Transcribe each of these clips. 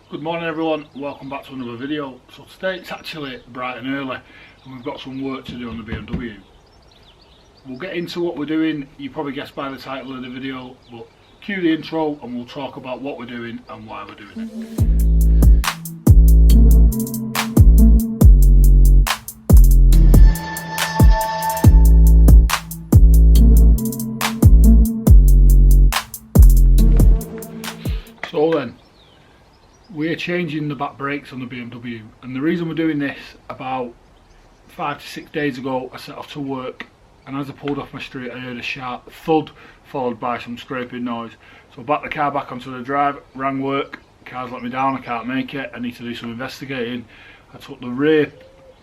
Good morning everyone, welcome back to another video. So today it's actually bright and early and we've got some work to do on the BMW. We'll get into what we're doing, you probably guessed by the title of the video, but cue the intro and we'll talk about what we're doing and why we're doing it. So then, we're changing the back brakes on the BMW, and the reason we're doing this, about 5 to 6 days ago I set off to work, and as I pulled off my street I heard a sharp thud followed by some scraping noise. So I backed the car back onto the drive, rang work, car's let me down, I can't make it, I need to do some investigating. I took the rear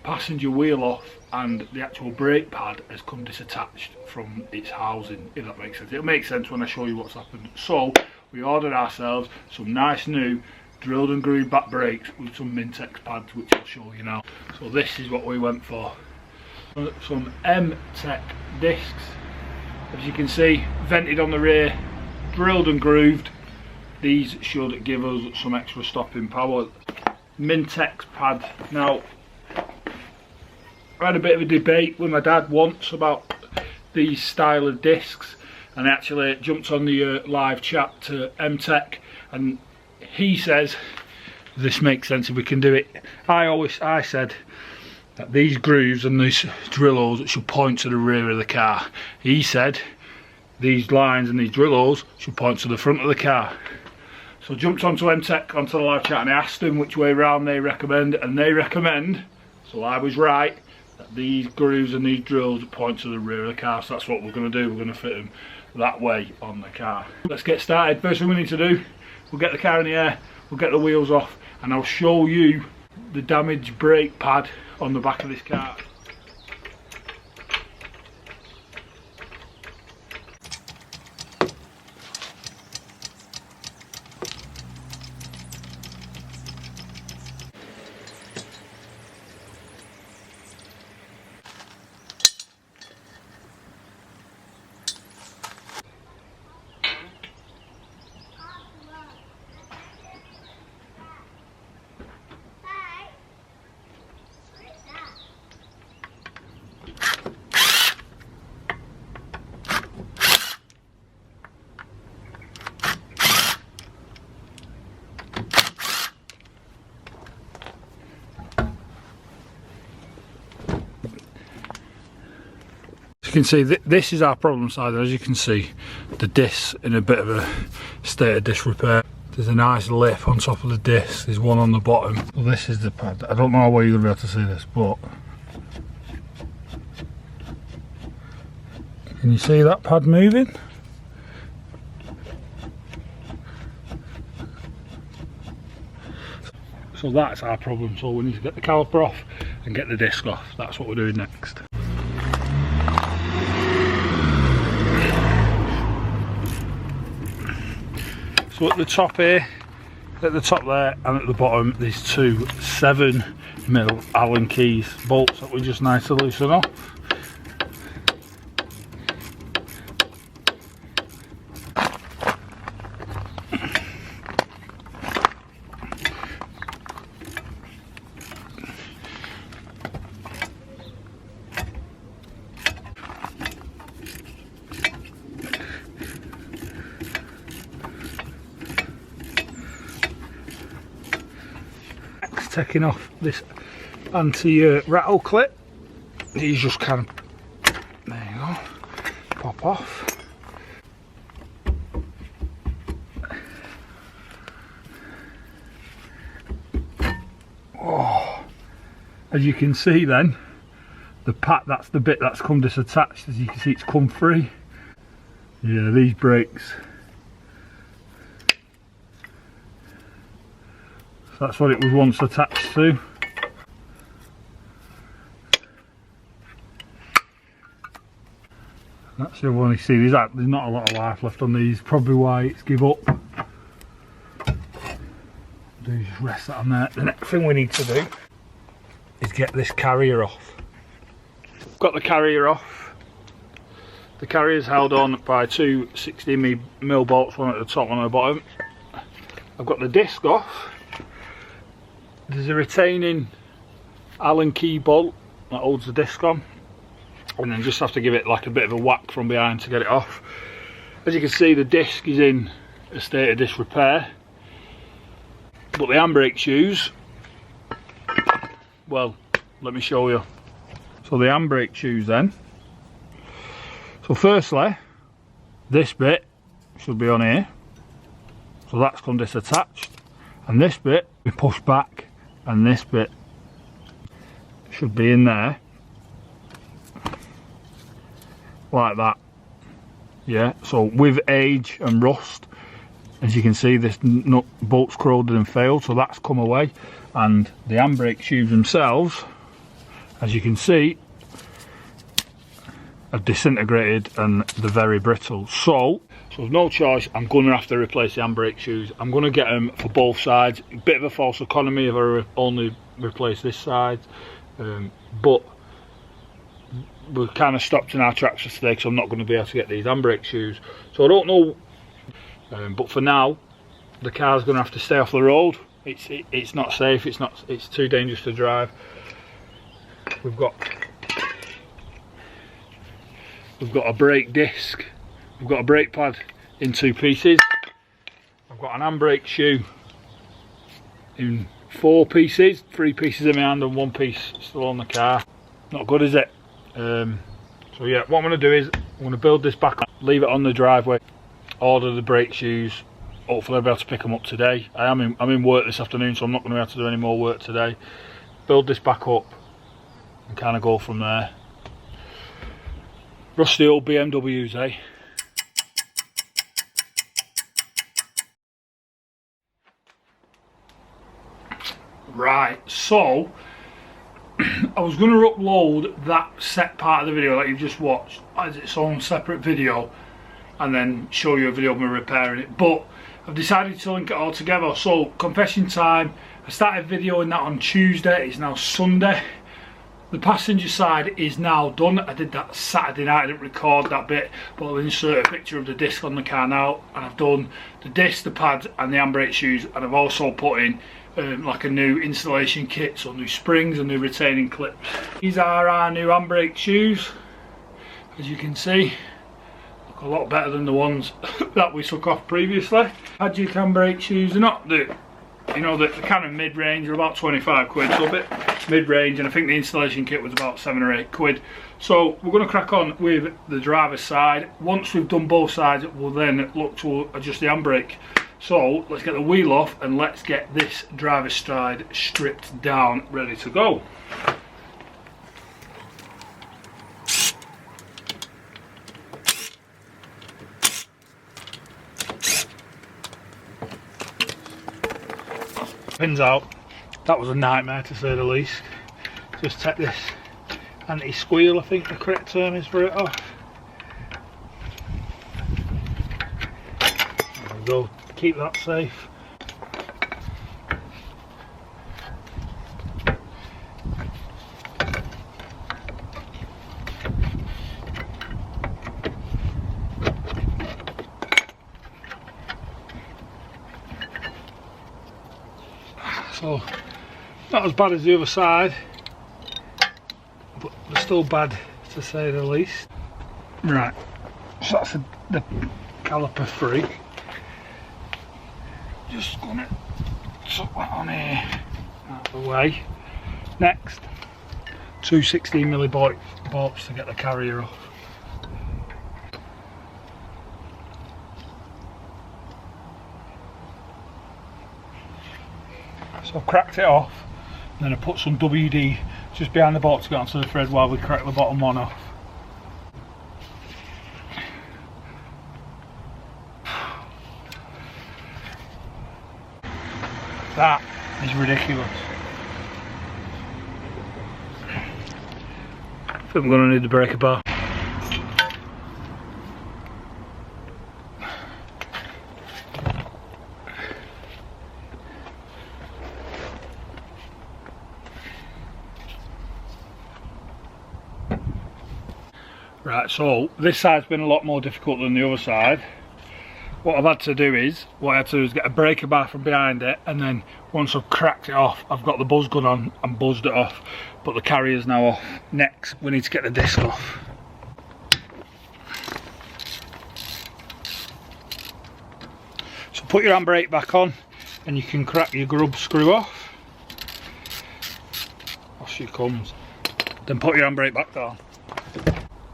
passenger wheel off and the actual brake pad has come disattached from its housing, if that makes sense. It'll make sense when I show you what's happened. So we ordered ourselves some nice new drilled and grooved back brakes with some Mintex pads, which I'll show you now. So this is what we went for. Some MTEC discs, as you can see, vented on the rear, drilled and grooved. These should give us some extra stopping power. Mintex pad. Now, I had a bit of a debate with my dad once about these style of discs, and I actually jumped on the live chat to MTEC, and he says this makes sense if we can do it. I said that these grooves and these drill holes should point to the rear of the car. He said these lines and these drill holes should point to the front of the car. So I jumped onto MTEC, onto the live chat, and I asked them which way round they recommend, and they recommend, so I was right, that these grooves and these drills point to the rear of the car. So that's what we're going to do, we're going to fit them that way on the car. Let's get started. First thing we need to do, we'll get the car in the air, we'll get the wheels off, and I'll show you the damaged brake pad on the back of this car. You can see this is our problem side. As you can see, the discs in a bit of a state of disrepair. There's a nice lip on top of the disc, there's one on the bottom. Well, this is the pad. I don't know where you're going to be able to see this, but can you see that pad moving? So that's our problem. So we need to get the caliper off and get the disc off. That's what we're doing next. So at the top here, at the top there and at the bottom, there's two 7mm Allen keys bolts that we just need to loosen off. Taking off this anti-rattle clip. These just kind of, there you go, pop off. Oh, as you can see then, the pat, that's the bit that's come disattached. As you can see, it's come free. Yeah, these brakes, that's what it was once attached to. That's the other one. You see, there's not a lot of life left on these, probably why it's give up. Do just rest that on there. The next thing we need to do is get this carrier off. Got the carrier off. The carrier is held on by two 16mm bolts, one at the top, one at the bottom. I've got the disc off, there's a retaining Allen key bolt that holds the disc on, and then just have to give it like a bit of a whack from behind to get it off. As you can see, the disc is in a state of disrepair, but the handbrake shoes, well, let me show you. So the handbrake shoes then, so firstly this bit should be on here, so that's come disattached, and this bit we push back, and this bit should be in there like that. Yeah, so with age and rust, as you can see, this nut bolt's corroded and failed, so that's come away. And the handbrake shoes themselves, as you can see, have disintegrated and they're very brittle. So there's no choice, I'm going to have to replace the handbrake shoes. I'm going to get them for both sides. A bit of a false economy if I only replace this side, but we're kind of stopped in our tracks for today because I'm not going to be able to get these handbrake shoes. So I don't know, but for now the car's going to have to stay off the road. It's not safe, it's too dangerous to drive. We've got a brake disc, we've got a brake pad in 2 pieces, I've got an handbrake shoe in 4 pieces, 3 pieces in my hand and 1 piece still on the car. Not good, is it? So yeah, what I'm going to do is I'm going to build this back up, leave it on the driveway, order the brake shoes. Hopefully I'll be able to pick them up today. I'm in work this afternoon, so I'm not going to be able to do any more work today. Build this back up and kind of go from there. Rusty old BMWs, eh? Right, so I was going to upload that set part of the video that you've just watched as its own separate video and then show you a video of me repairing it, but I've decided to link it all together. So confession time, I started videoing that on Tuesday, it's now Sunday. The passenger side is now done. I did that Saturday night, I didn't record that bit, but I'll insert a picture of the disc on the car now. And I've done the disc, the pads and the handbrake shoes, and I've also put in like a new installation kit, so new springs and new retaining clips. These are our new handbrake shoes, as you can see. Look a lot better than the ones that we took off previously. Magic handbrake shoes, they're not the, you know, the kind of mid-range, are about 25 quid, so a bit mid-range, and I think the installation kit was about 7 or 8 quid. So we're going to crack on with the driver's side. Once we've done both sides, we'll then look to adjust the handbrake. So let's get the wheel off and let's get this driver's side stripped down, ready to go. Pins out. That was a nightmare to say the least. Just take this anti-squeal, I think the correct term is for it, off. There we go. Keep that safe. So not as bad as the other side, but they're still bad to say the least. Right, so that's the caliper free. Just gonna tuck that on here out of the way. Next, 2 16mm bolts to get the carrier off. So I've cracked it off, and then I put some WD just behind the bolt to get onto the thread while we crack the bottom one off. That is ridiculous. I think I'm going to need the breaker bar. Right, so this side's been a lot more difficult than the other side. what I've had to do is get a breaker bar from behind it, and then once I've cracked it off, I've got the buzz gun on and buzzed it off, but the carrier's now off. Next, we need to get the disc off. So put your handbrake back on, and you can crack your grub screw off. Off she comes. Then put your handbrake back down.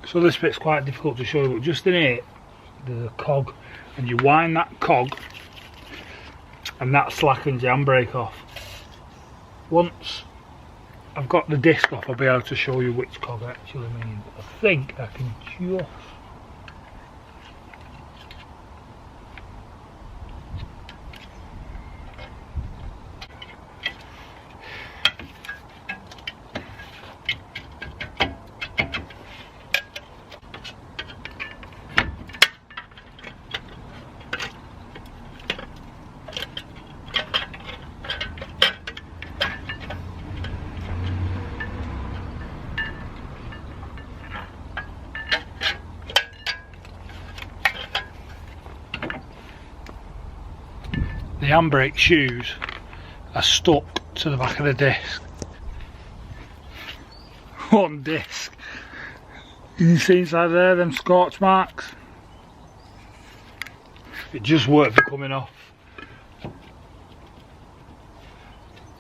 So this bit's quite difficult to show you, but just in here, there's a cog, and you wind that cog, and that slackens your handbrake off. Once I've got the disc off, I'll be able to show you which cog I actually mean. I think I can just... The handbrake shoes are stuck to the back of the disc. One disc. You can see inside there them scorch marks. It just worked for coming off.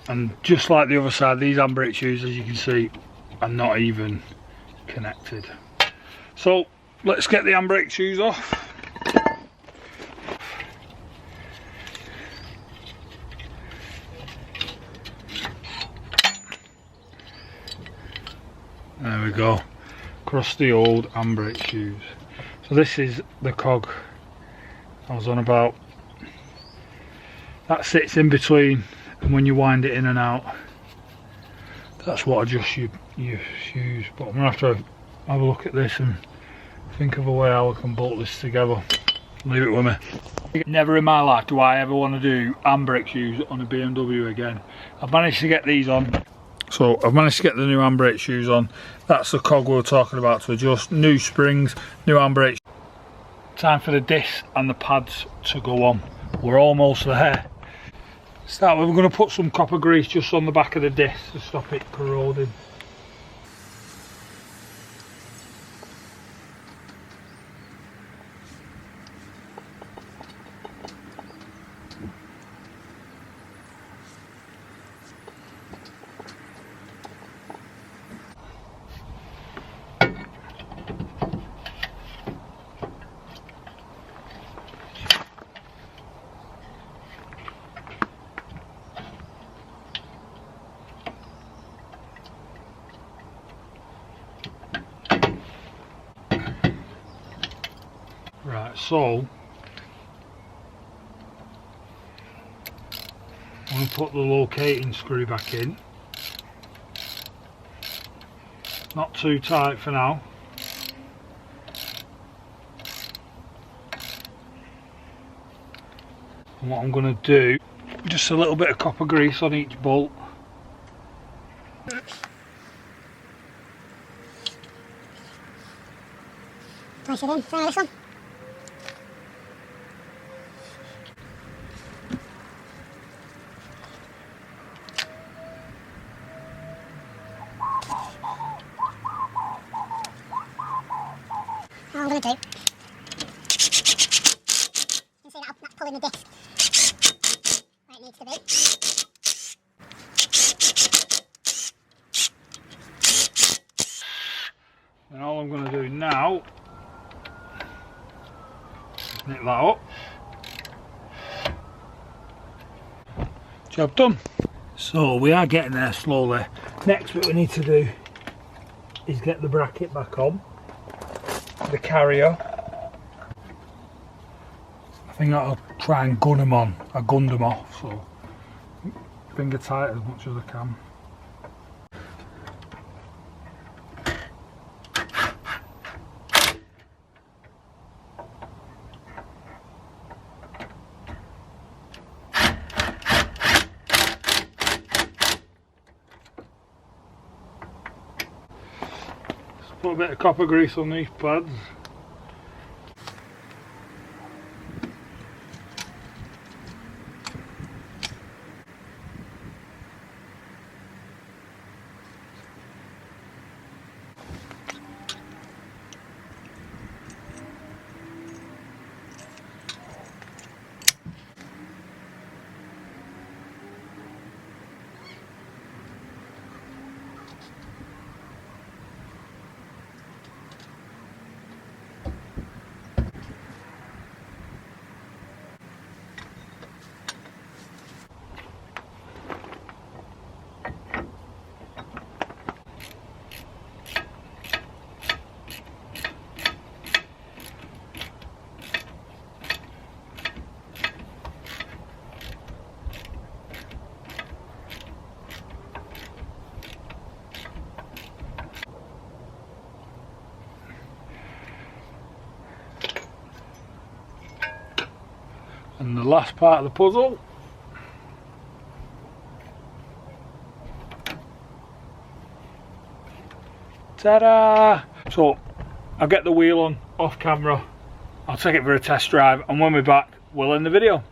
And just like the other side, these handbrake shoes, as you can see, are not even connected. So let's get the handbrake shoes off. There we go, across the old handbrake shoes. So this is the cog I was on about. That sits in between, and when you wind it in and out, that's what adjusts your shoes. But I'm going to have to have a look at this and think of a way how I can bolt this together. Leave it with me. Never in my life do I ever want to do handbrake shoes on a BMW again. I've managed to get these on. So I've managed to get the new handbrake shoes on. That's the cog we were talking about to adjust. New springs, new handbrake. Time for the disc and the pads to go on. We're almost there. Start with, we're going to put some copper grease just on the back of the disc to stop it corroding. Right, so I'm going to put the locating screw back in. Not too tight for now. And what I'm going to do, just a little bit of copper grease on each bolt. Place it in, try this one. All I'm going to do, you can see that's pulling the disc where it needs to be. And all I'm going to do now is knit that up. Job done. So we are getting there slowly. Next what we need to do is get the bracket back on. The carrier. I think I'll try and gun them on. I gunned them off, so finger tight as much as I can. Put a bit of copper grease on these pads. And the last part of the puzzle. Ta-da! So I'll get the wheel on off camera, I'll take it for a test drive, and when we're back we'll end the video.